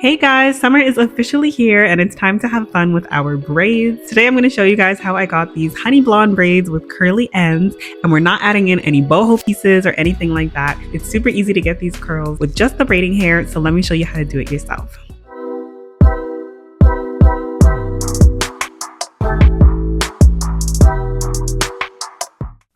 Hey guys, summer is officially here and it's time to have fun with our braids. Today I'm going to show you guys how I got these honey blonde braids with curly ends, and we're not adding in any boho pieces or anything like that. It's super easy to get these curls with just the braiding hair, so let me show you how to do it yourself.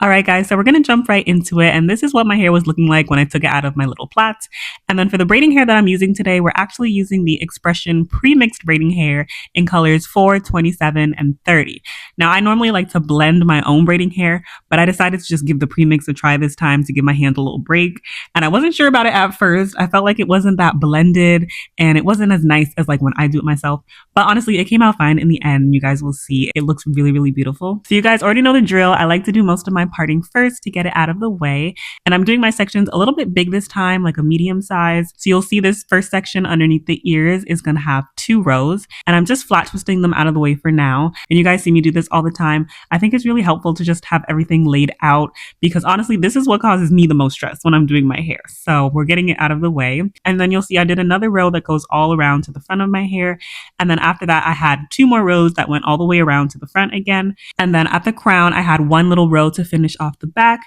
Alright guys, so we're going to jump right into it, and this is what my hair was looking like when I took it out of my little plaits. And then for the braiding hair that I'm using today, we're actually using the X-pression pre-mixed braiding hair in colors 4, 27, and 30. Now I normally like to blend my own braiding hair, but I decided to just give the pre-mix a try this time to give my hand a little break. And I wasn't sure about it at first. I felt like it wasn't that blended and it wasn't as nice as like when I do it myself. But honestly, it came out fine in the end. You guys will see it looks really, really beautiful. So you guys already know the drill. I like to do most of my parting first to get it out of the way. And I'm doing my sections a little bit big this time, like a medium size. So you'll see this first section underneath the ears is going to have 2 rows, and I'm just flat twisting them out of the way for now. And you guys see me do this all the time. I think it's really helpful to just have everything laid out because honestly, this is what causes me the most stress when I'm doing my hair. So we're getting it out of the way. And then you'll see I did another row that goes all around to the front of my hair. And then after that, I had 2 more rows that went all the way around to the front again. And then at the crown, I had 1 little row to finish off the back.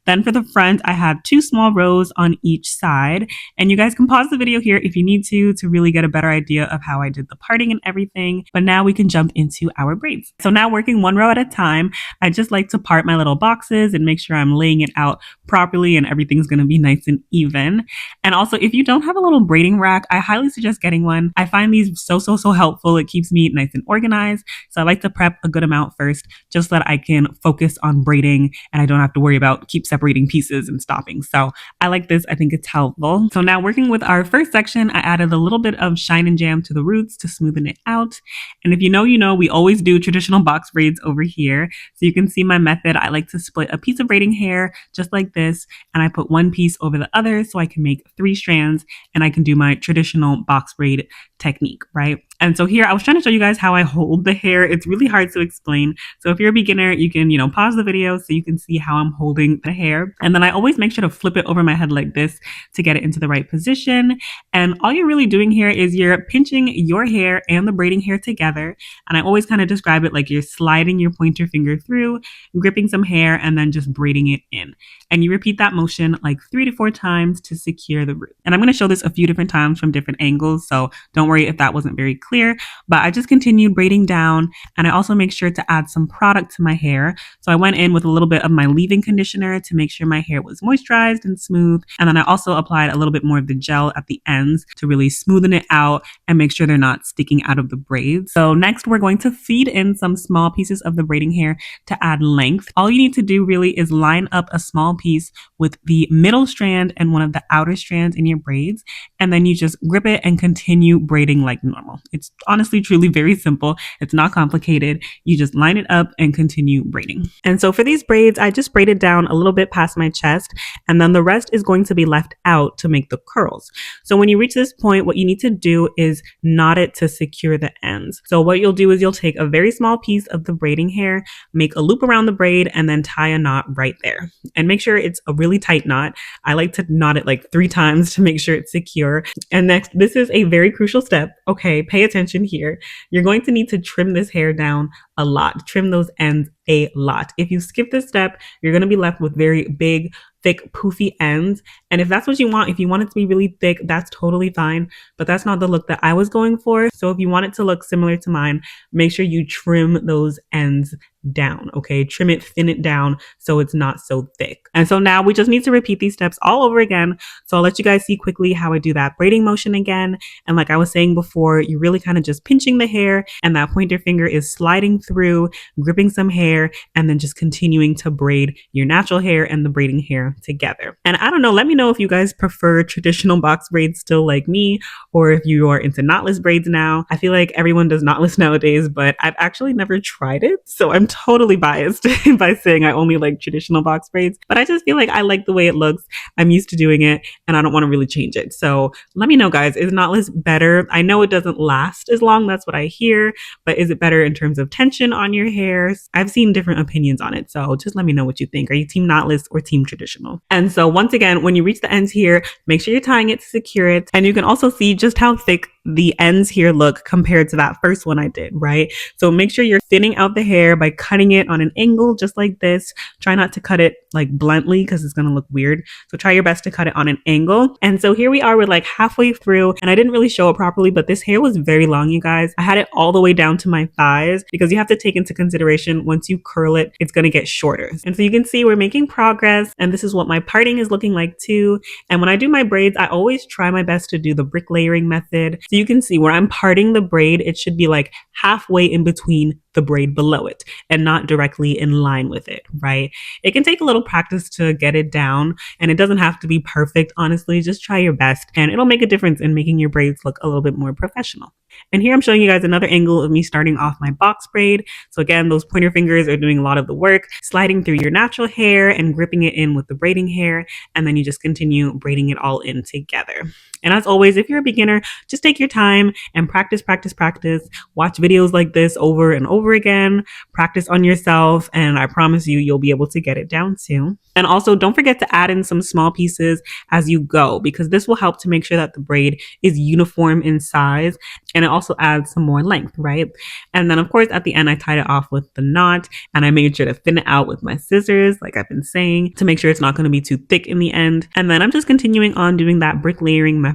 Then for the front, I had 2 small rows on each side. And you guys can pause the video here if you need to really get a better idea of how I did the parting and everything. But now we can jump into our braids. So now working 1 row at a time, I just like to part my little boxes and make sure I'm laying it out properly and everything's going to be nice and even. And also, if you don't have a little braiding rack, I highly suggest getting one. I find these so helpful. It keeps me nice and organized. So I like to prep a good amount first just so that I can focus on braiding and I don't have to worry about keep separating pieces and stopping. So I like this. I think it's helpful. So now working with our first section, I added a little bit of shine and jam to the roots to smoothen it out. And if you know, we always do traditional box braids over here. So you can see my method. I like to split a piece of braiding hair just like this, and I put 1 piece over the other so I can make 3 strands and I can do my traditional box braid technique, right? And so here I was trying to show you guys how I hold the hair. It's really hard to explain. So if you're a beginner, you can, pause the video so you can see how I'm holding the hair. And then I always make sure to flip it over my head like this to get it into the right position. And all you're really doing here is you're pinching your hair and the braiding hair together. And I always kind of describe it like you're sliding your pointer finger through, gripping some hair, and then just braiding it in. And you repeat that motion like 3 to 4 times to secure the root. And I'm going to show this a few different times from different angles. So don't worry if that wasn't very clear, but I just continued braiding down, and I also make sure to add some product to my hair. So I went in with a little bit of my leave-in conditioner to make sure my hair was moisturized and smooth. And then I also applied a little bit more of the gel at the ends to really smoothen it out and make sure they're not sticking out of the braids. So next we're going to feed in some small pieces of the braiding hair to add length. All you need to do really is line up a small piece with the middle strand and one of the outer strands in your braids, and then you just grip it and continue braiding like normal. It's honestly truly very simple. It's not complicated. You just line it up and continue braiding. And so for these braids, I just braided down a little bit past my chest, and then the rest is going to be left out to make the curls. So when you reach this point, what you need to do is knot it to secure the ends. So what you'll do is you'll take a very small piece of the braiding hair, make a loop around the braid, and then tie a knot right there. And make sure it's a really tight knot. I like to knot it like 3 times to make sure it's secure. And next, this is a very crucial step. Okay, pay attention here. You're going to need to trim this hair down a lot. Trim those ends a lot. If you skip this step, you're going to be left with very big, thick, poofy ends. And if that's what you want, if you want it to be really thick, that's totally fine. But that's not the look that I was going for. So if you want it to look similar to mine, make sure you trim those ends down. Okay, trim it, thin it down so it's not so thick. And so now we just need to repeat these steps all over again. So I'll let you guys see quickly how I do that braiding motion again. And like I was saying before, you're really kind of just pinching the hair, and that pointer finger is sliding through, gripping some hair, and then just continuing to braid your natural hair and the braiding hair together. And I don't know, let me know if you guys prefer traditional box braids still like me, or if you are into knotless braids now. I feel like everyone does knotless nowadays, but I've actually never tried it. So I'm totally biased by saying I only like traditional box braids, but I just feel like I like the way it looks. I'm used to doing it and I don't want to really change it. So let me know, guys, is knotless better? I know it doesn't last as long. That's what I hear, but is it better in terms of tension on your hair? I've seen seen different opinions on it. So just let me know what you think. Are you team knotless or team traditional? And so once again, when you reach the ends here, make sure you're tying it to secure it. And you can also see just how thick the ends here look compared to that first one I did, right? So make sure you're thinning out the hair by cutting it on an angle just like this. Try not to cut it like bluntly because it's going to look weird. So try your best to cut it on an angle. And so here we are, we're like halfway through, and I didn't really show it properly, but this hair was very long, you guys. I had it all the way down to my thighs because you have to take into consideration once you curl it, it's going to get shorter. And so you can see we're making progress, and this is what my parting is looking like too. And when I do my braids, I always try my best to do the brick layering method. So you can see where I'm parting the braid, it should be like halfway in between the braid below it and not directly in line with it, right? It can take a little practice to get it down, and it doesn't have to be perfect, honestly. Just try your best and it'll make a difference in making your braids look a little bit more professional. And here I'm showing you guys another angle of me starting off my box braid. So again, those pointer fingers are doing a lot of the work, sliding through your natural hair and gripping it in with the braiding hair. And then you just continue braiding it all in together. And as always, if you're a beginner, just take your time and practice, practice, practice. Watch videos like this over and over again. Practice on yourself, and I promise you, you'll be able to get it down too. And also, don't forget to add in some small pieces as you go, because this will help to make sure that the braid is uniform in size, and it also adds some more length, right? And then, of course, at the end, I tied it off with the knot, and I made sure to thin it out with my scissors, like I've been saying, to make sure it's not going to be too thick in the end. And then I'm just continuing on doing that brick layering method.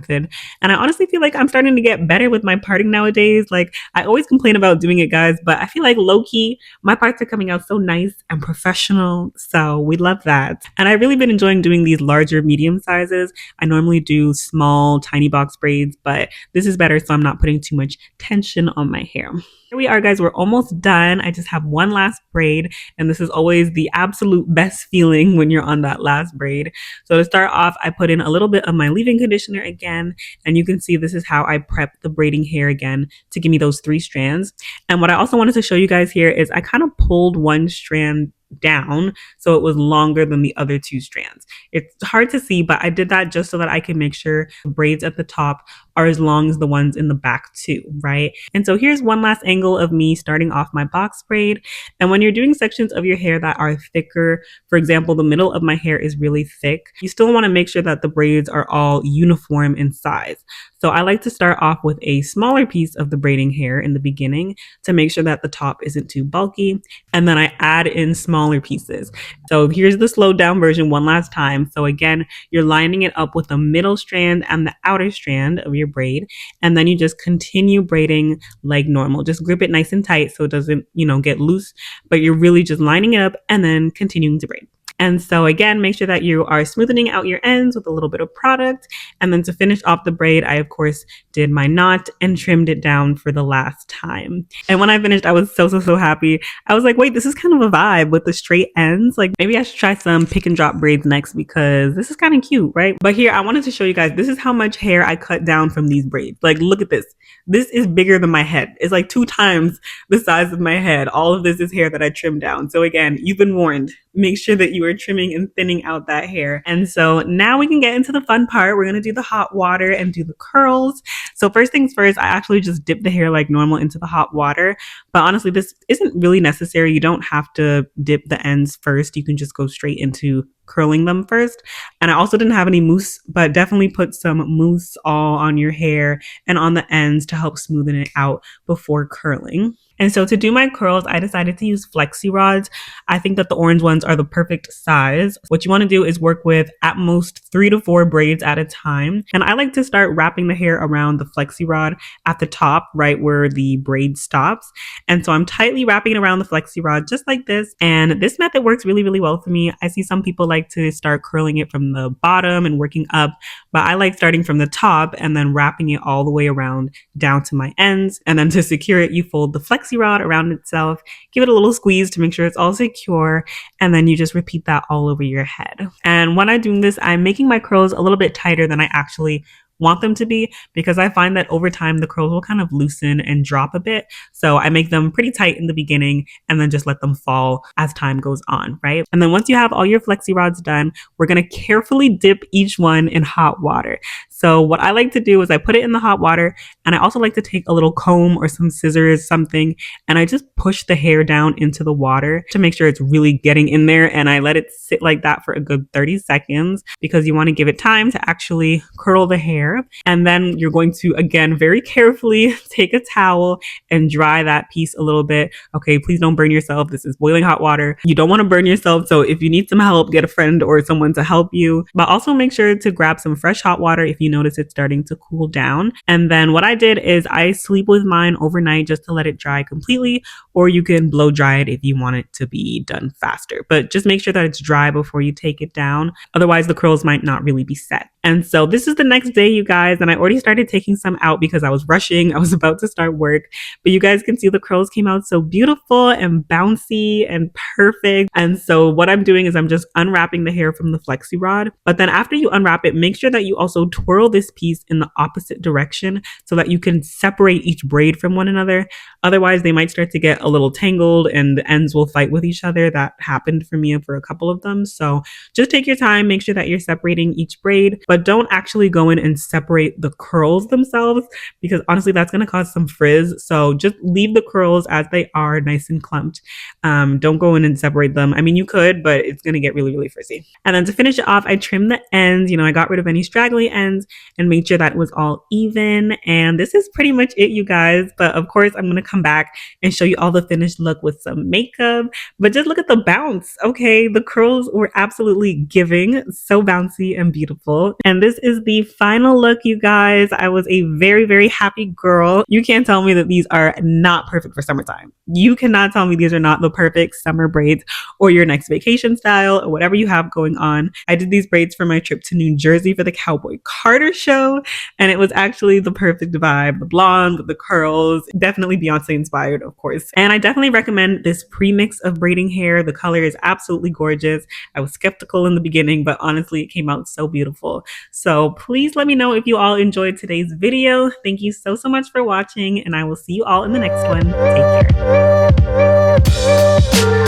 And I honestly feel like I'm starting to get better with my parting nowadays. Like, I always complain about doing it, guys, but I feel like low-key, my parts are coming out so nice and professional. So we love that. And I've really been enjoying doing these larger medium sizes. I normally do small, tiny box braids, but this is better so I'm not putting too much tension on my hair. Here we are, guys. We're almost done. I just have one last braid, and this is always the absolute best feeling when you're on that last braid. So to start off, I put in a little bit of my leave-in conditioner again, and you can see this is how I prep the braiding hair again to give me those 3 strands. And what I also wanted to show you guys here is I kind of pulled one strand down so it was longer than the other 2 strands. It's hard to see, but I did that just so that I can make sure the braids at the top are as long as the ones in the back too, right? And so here's one last angle of me starting off my box braid. And when you're doing sections of your hair that are thicker, for example, the middle of my hair is really thick, you still want to make sure that the braids are all uniform in size. So I like to start off with a smaller piece of the braiding hair in the beginning to make sure that the top isn't too bulky. And then I add in smaller pieces. So here's the slowed down version one last time. So again, you're lining it up with the middle strand and the outer strand of your braid. And then you just continue braiding like normal. Just grip it nice and tight so it doesn't, get loose, but you're really just lining it up and then continuing to braid. And so again, make sure that you are smoothing out your ends with a little bit of product. And then to finish off the braid, I of course did my knot and trimmed it down for the last time. And when I finished, I was so happy. I was like, wait, this is kind of a vibe with the straight ends. Like maybe I should try some pick and drop braids next because this is kind of cute, right? But here, I wanted to show you guys, this is how much hair I cut down from these braids. Like, look at this. This is bigger than my head. It's like 2 times the size of my head. All of this is hair that I trimmed down. So again, you've been warned. Make sure that you are trimming and thinning out that hair. And so now we can get into the fun part. We're going to do the hot water and do the curls. So first things first, I actually just dip the hair like normal into the hot water. But honestly, this isn't really necessary. You don't have to dip the ends first. You can just go straight into curling them first. And I also didn't have any mousse, but definitely put some mousse all on your hair and on the ends to help smoothen it out before curling. And so to do my curls, I decided to use flexi rods. I think that the orange ones are the perfect size. What you want to do is work with at most 3 to 4 braids at a time. And I like to start wrapping the hair around the flexi rod at the top, right where the braid stops. And so I'm tightly wrapping it around the flexi rod just like this. And this method works really, really well for me. I see some people like to start curling it from the bottom and working up, but I like starting from the top and then wrapping it all the way around down to my ends. And then to secure it, you fold the flexi rod around itself, give it a little squeeze to make sure it's all secure, and then you just repeat that all over your head. And when I'm doing this, I'm making my curls a little bit tighter than I actually want them to be, because I find that over time the curls will kind of loosen and drop a bit. So I make them pretty tight in the beginning and then just let them fall as time goes on, right? And then once you have all your flexi rods done, we're going to carefully dip each one in hot water. So what I like to do is I put it in the hot water, and I also like to take a little comb or some scissors, something, and I just push the hair down into the water to make sure it's really getting in there. And I let it sit like that for a good 30 seconds because you want to give it time to actually curl the hair. And then you're going to, again, very carefully take a towel and dry that piece a little bit. Okay, please don't burn yourself. This is boiling hot water. You don't want to burn yourself. So if you need some help, get a friend or someone to help you. But also make sure to grab some fresh hot water if you notice it's starting to cool down. And then what I did is I sleep with mine overnight just to let it dry completely, or you can blow dry it if you want it to be done faster. But just make sure that it's dry before you take it down. Otherwise, the curls might not really be set. And so this is the next day, you guys, and I already started taking some out because I was rushing. I was about to start work, but you guys can see the curls came out so beautiful and bouncy and perfect. And so what I'm doing is I'm just unwrapping the hair from the flexi rod. But then after you unwrap it, make sure that you also twirl this piece in the opposite direction so that you can separate each braid from one another. Otherwise, they might start to get a little tangled and the ends will fight with each other. That happened for me for a couple of them. So just take your time, make sure that you're separating each braid, but don't actually go in and separate the curls themselves because honestly, that's going to cause some frizz. So just leave the curls as they are, nice and clumped. Don't go in and separate them. I mean, you could, but it's going to get really, really frizzy. And then to finish it off, I trimmed the ends. I got rid of any straggly ends and made sure that it was all even. And this is pretty much it, you guys. But of course, I'm going to come back and show you all the finished look with some makeup. But just look at the bounce. Okay, the curls were absolutely giving, so bouncy and beautiful. And this is the final look, you guys. I was a very, very happy girl. You can't tell me that these are not perfect for summertime. You cannot tell me these are not the perfect summer braids or your next vacation style or whatever you have going on. I did these braids for my trip to New Jersey for the Cowboy Carter show, and it was actually the perfect vibe. The blonde with the curls, definitely Beyonce inspired, of course. And I definitely recommend this pre-mix of braiding hair. The color is absolutely gorgeous. I was skeptical in the beginning, but honestly, it came out so beautiful. So please let me know if you all enjoyed today's video. Thank you so much for watching, and I will see you all in the next one. Take care.